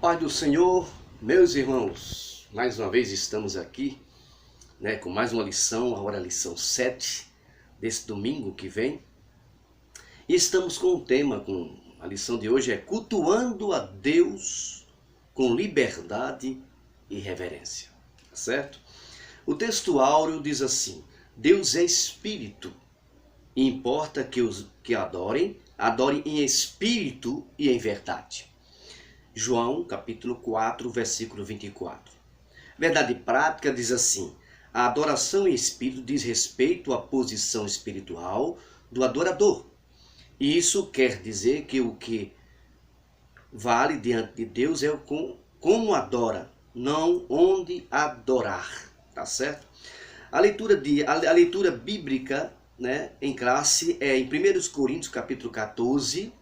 paz do Senhor, meus irmãos, mais uma vez estamos aqui, com mais uma lição, agora a lição 7 desse domingo que vem. E estamos com um tema, a lição de hoje é cultuando a Deus com liberdade e reverência, certo? O texto áureo diz assim: Deus é espírito e importa que os que adorem em espírito e em verdade. João, capítulo 4, versículo 24. Verdade prática diz assim: a adoração em espírito diz respeito à posição espiritual do adorador. E isso quer dizer que o que vale diante de Deus é como adora, não onde adorar, tá certo? A leitura bíblica, em classe é em 1 Coríntios, capítulo 14,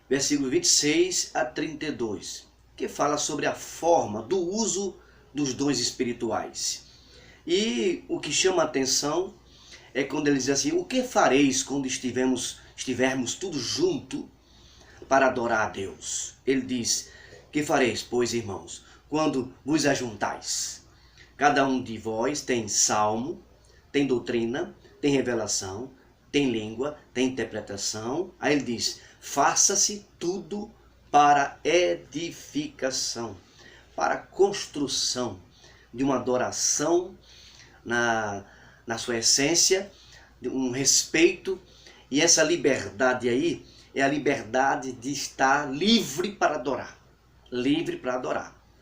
versículo 26 a 32, que fala sobre a forma do uso dos dons espirituais. E o que chama a atenção é quando ele diz assim: o que fareis quando estivermos tudo junto para adorar a Deus? Ele diz: que fareis, pois, irmãos, quando vos ajuntais? Cada um de vós tem salmo, tem doutrina, tem revelação, tem língua, tem interpretação. Aí ele diz: faça-se tudo para edificação, para construção de uma adoração na sua essência, de um respeito. E essa liberdade aí é a liberdade de estar livre para adorar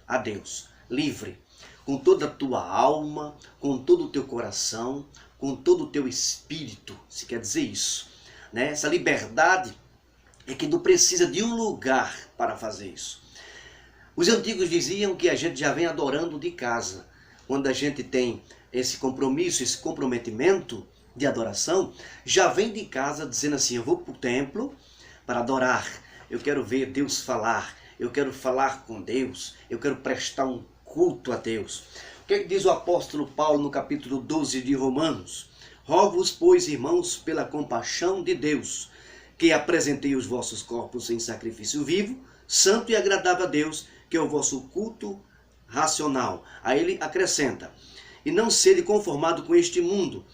a Deus, livre, com toda a tua alma, com todo o teu coração, com todo o teu espírito, se quer dizer isso, Essa liberdade é que não precisa de um lugar para fazer isso. Os antigos diziam que a gente já vem adorando de casa. Quando a gente tem esse compromisso, esse comprometimento de adoração, já vem de casa dizendo assim: eu vou para o templo para adorar, eu quero ver Deus falar, eu quero falar com Deus, eu quero prestar um culto a Deus. O que é que diz o apóstolo Paulo no capítulo 12 de Romanos? Rogo-vos, pois, irmãos, pela compaixão de Deus, que apresentei os vossos corpos em sacrifício vivo, santo e agradável a Deus, que é o vosso culto racional. Aí ele acrescenta: e não sede conformado com este mundo,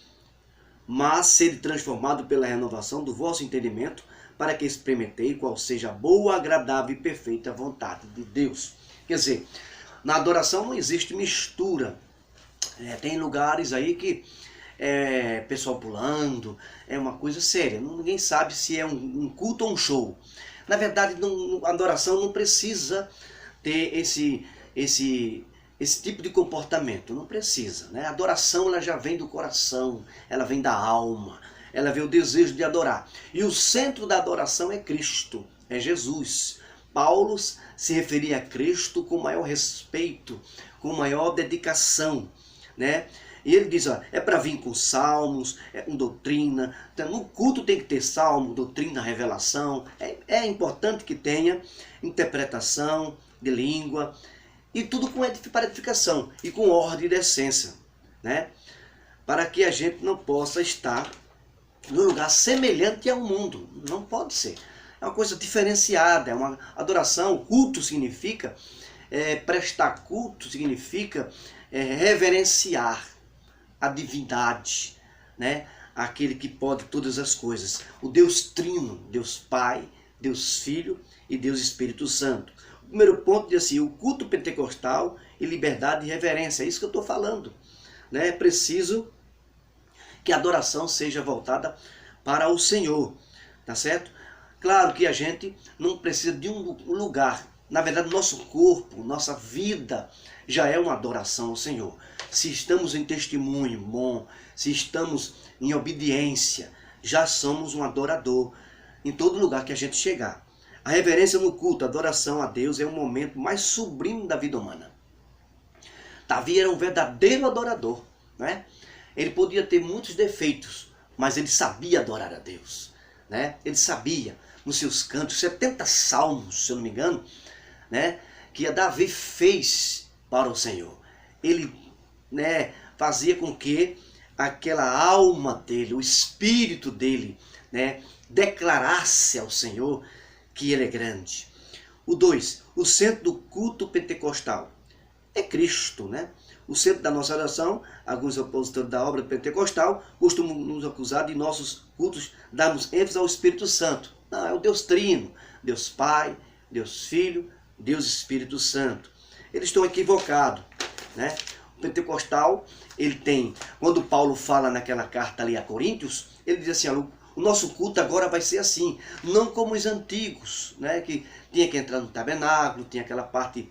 mas sede transformado pela renovação do vosso entendimento, para que experimentei qual seja a boa, agradável e perfeita vontade de Deus. Quer dizer, na adoração não existe mistura. Tem lugares aí que pessoal pulando, é uma coisa séria. Ninguém sabe se é um culto ou um show. Na verdade, a adoração não precisa ter esse tipo de comportamento. Não precisa. A adoração ela já vem do coração, ela vem da alma, ela vem o desejo de adorar. E o centro da adoração é Cristo, é Jesus. Paulo se referia a Cristo com maior respeito, com maior dedicação, E ele diz: é para vir com salmos, com doutrina. Então, no culto tem que ter salmo, doutrina, revelação. É importante que tenha interpretação de língua e tudo para edificação e com ordem e decência, Para que a gente não possa estar num lugar semelhante ao mundo. Não pode ser. É uma coisa diferenciada, é uma adoração. Culto significa prestar culto, significa reverenciar a divindade, aquele que pode todas as coisas, o Deus Trino, Deus Pai, Deus Filho e Deus Espírito Santo. O primeiro ponto diz assim: o culto pentecostal e liberdade e reverência. É isso que eu estou falando, É preciso que a adoração seja voltada para o Senhor, tá certo? Claro que a gente não precisa de um lugar. Na verdade, nosso corpo, nossa vida já é uma adoração ao Senhor. Se estamos em testemunho bom, se estamos em obediência, já somos um adorador em todo lugar que a gente chegar. A reverência no culto, a adoração a Deus é o momento mais sublime da vida humana. Davi era um verdadeiro adorador, Ele podia ter muitos defeitos, mas ele sabia adorar a Deus, Ele sabia, nos seus cantos, 70 salmos, se eu não me engano, que Davi fez para o Senhor. Ele fazia com que aquela alma dele, o espírito dele, declarasse ao Senhor que ele é grande. O 2, o centro do culto pentecostal é Cristo, né? O centro da nossa oração, alguns opositores da obra pentecostal costumam nos acusar de nossos cultos darmos ênfase ao Espírito Santo. Não, é o Deus Trino, Deus Pai, Deus Filho, Deus Espírito Santo. Eles estão equivocados, né? O pentecostal, ele tem, quando Paulo fala naquela carta ali a Coríntios, ele diz assim, o nosso culto agora vai ser assim, não como os antigos, né? Que tinha que entrar no tabernáculo, tinha aquela parte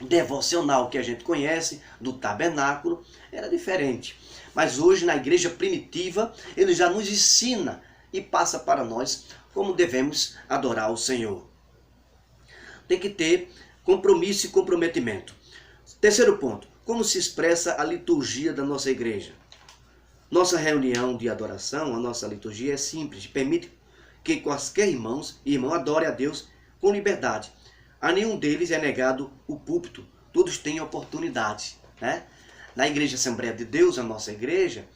devocional que a gente conhece, do tabernáculo, era diferente. Mas hoje, na igreja primitiva, ele já nos ensina e passa para nós como devemos adorar o Senhor. Tem que ter compromisso e comprometimento. Terceiro ponto, como se expressa a liturgia da nossa igreja? Nossa reunião de adoração, a nossa liturgia é simples, permite que quaisquer irmão adore a Deus com liberdade. A nenhum deles é negado o púlpito, todos têm oportunidade, né? Na Igreja Assembleia de Deus, a nossa igreja,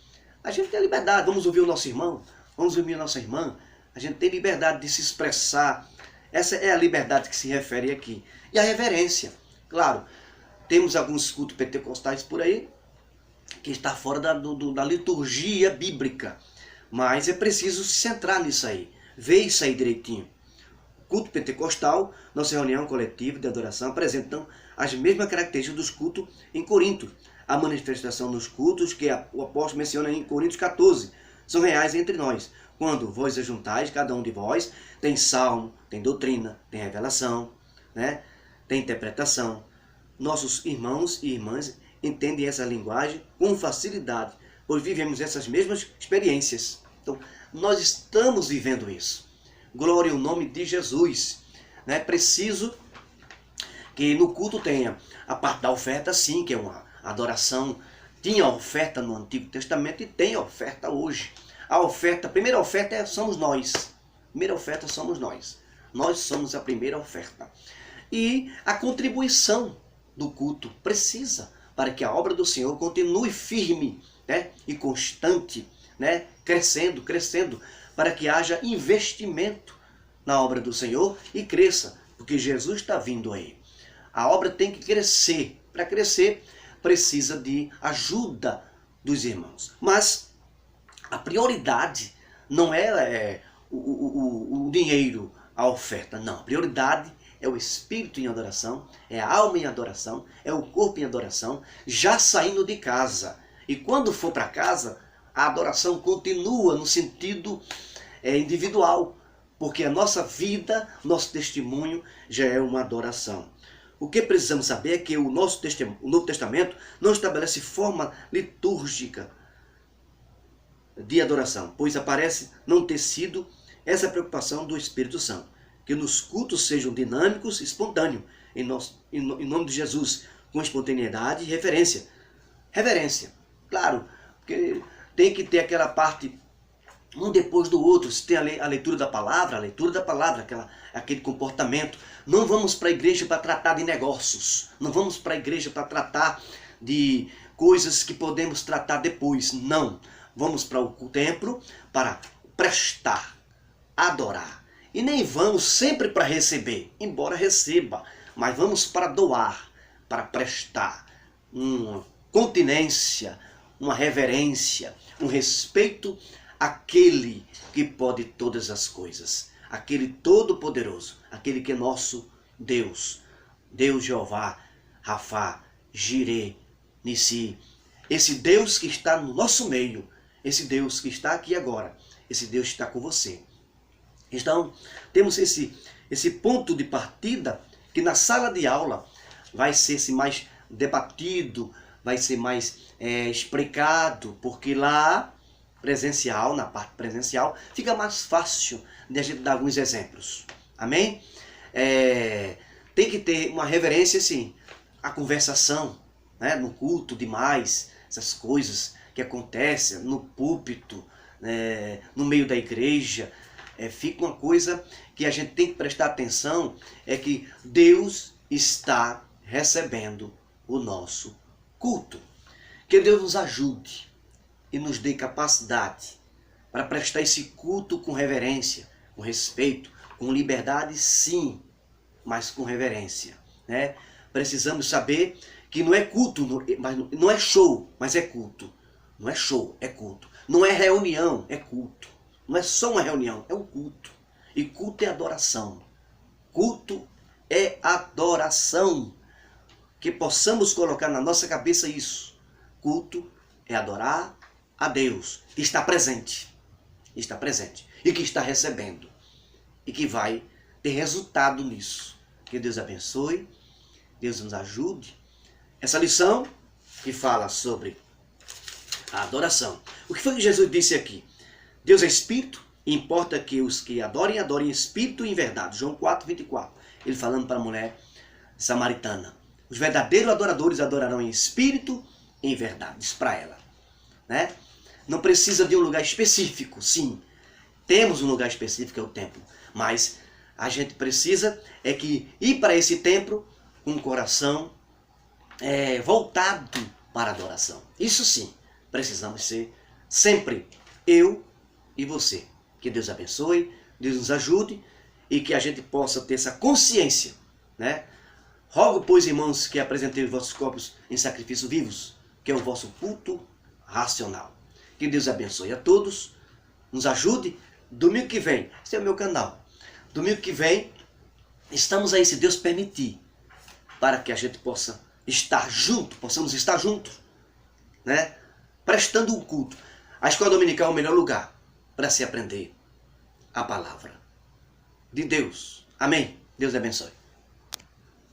a gente tem a liberdade, vamos ouvir o nosso irmão, vamos ouvir a nossa irmã, a gente tem liberdade de se expressar, essa é a liberdade que se refere aqui. E a reverência, claro, temos alguns cultos pentecostais por aí, que está fora da liturgia bíblica, mas é preciso se centrar nisso aí, ver isso aí direitinho. Culto pentecostal, nossa reunião coletiva de adoração, apresentam as mesmas características dos cultos em Corinto. A manifestação nos cultos que o apóstolo menciona em Coríntios 14 são reais entre nós. Quando vós ajuntais, cada um de vós tem salmo, tem doutrina, tem revelação, né? Tem interpretação. Nossos irmãos e irmãs entendem essa linguagem com facilidade, pois vivemos essas mesmas experiências. Então, nós estamos vivendo isso. Glória ao nome de Jesus. É preciso que no culto tenha a parte da oferta, sim, que é uma adoração. Tinha oferta no Antigo Testamento e tem oferta hoje. A oferta, a primeira oferta somos nós. A primeira oferta somos nós. Nós somos a primeira oferta. E a contribuição do culto precisa para que a obra do Senhor continue firme, né, e constante, né, crescendo, para que haja investimento na obra do Senhor e cresça, porque Jesus está vindo aí. A obra tem que crescer. Para crescer, precisa de ajuda dos irmãos. Mas a prioridade não é o dinheiro, a oferta. Não, a prioridade é o espírito em adoração, é a alma em adoração, é o corpo em adoração, já saindo de casa. E quando for para casa, a adoração continua no sentido individual, porque a nossa vida, nosso testemunho já é uma adoração. O que precisamos saber é que o Novo Testamento não estabelece forma litúrgica de adoração, pois aparece não ter sido essa preocupação do Espírito Santo. Que nos cultos sejam dinâmicos e espontâneos, em nome de Jesus, com espontaneidade e reverência. Reverência, claro, porque tem que ter aquela parte um depois do outro. Se tem a leitura da palavra, aquele comportamento. Não vamos para a igreja para tratar de negócios. Não vamos para a igreja para tratar de coisas que podemos tratar depois. Não. Vamos para o templo para prestar, adorar. E nem vamos sempre para receber, embora receba. Mas vamos para doar, para prestar. Uma continência, uma reverência, um respeito àquele que pode todas as coisas, aquele todo-poderoso, aquele que é nosso Deus, Deus Jeová, Rafá, Jireh, Nissi, esse Deus que está no nosso meio, esse Deus que está aqui agora, esse Deus que está com você. Então, temos esse ponto de partida que na sala de aula vai ser mais debatido, vai ser mais explicado, porque lá presencial, na parte presencial, fica mais fácil de a gente dar alguns exemplos. Amém? Tem que ter uma reverência, sim, a conversação, né, no culto demais, essas coisas que acontecem no púlpito, no meio da igreja, fica uma coisa que a gente tem que prestar atenção, é que Deus está recebendo o nosso culto. Que Deus nos ajude e nos dê capacidade para prestar esse culto com reverência, com respeito, com liberdade, sim, mas com reverência, né? Precisamos saber que não é culto, não é show, mas é culto. Não é show, é culto. Não é reunião, é culto. Não é só uma reunião, é um culto. E culto é adoração. Culto é adoração. Que possamos colocar na nossa cabeça isso. Culto é adorar a Deus, que está presente. Está presente. E que está recebendo. E que vai ter resultado nisso. Que Deus abençoe. Deus nos ajude. Essa lição que fala sobre a adoração. O que foi que Jesus disse aqui? Deus é Espírito, e importa que os que adorem, adorem em Espírito e em verdade. João 4, 24. Ele falando para a mulher samaritana. Os verdadeiros adoradores adorarão em Espírito e em verdade. Diz para ela. Né? Não precisa de um lugar específico, sim. Temos um lugar específico, que é o templo. Mas a gente precisa é que ir para esse templo com o coração voltado para a adoração. Isso sim, precisamos ser sempre eu e você. Que Deus abençoe, Deus nos ajude e que a gente possa ter essa consciência, né? Rogo, pois, irmãos, que apresenteis os vossos corpos em sacrifícios vivos, que é o vosso culto racional. Que Deus abençoe a todos, nos ajude. Domingo que vem, esse é o meu canal. Domingo que vem, estamos aí, se Deus permitir, para que a gente possa estar junto, possamos estar juntos, né? Prestando um culto. A escola dominical é o melhor lugar para se aprender a palavra de Deus. Amém? Deus abençoe.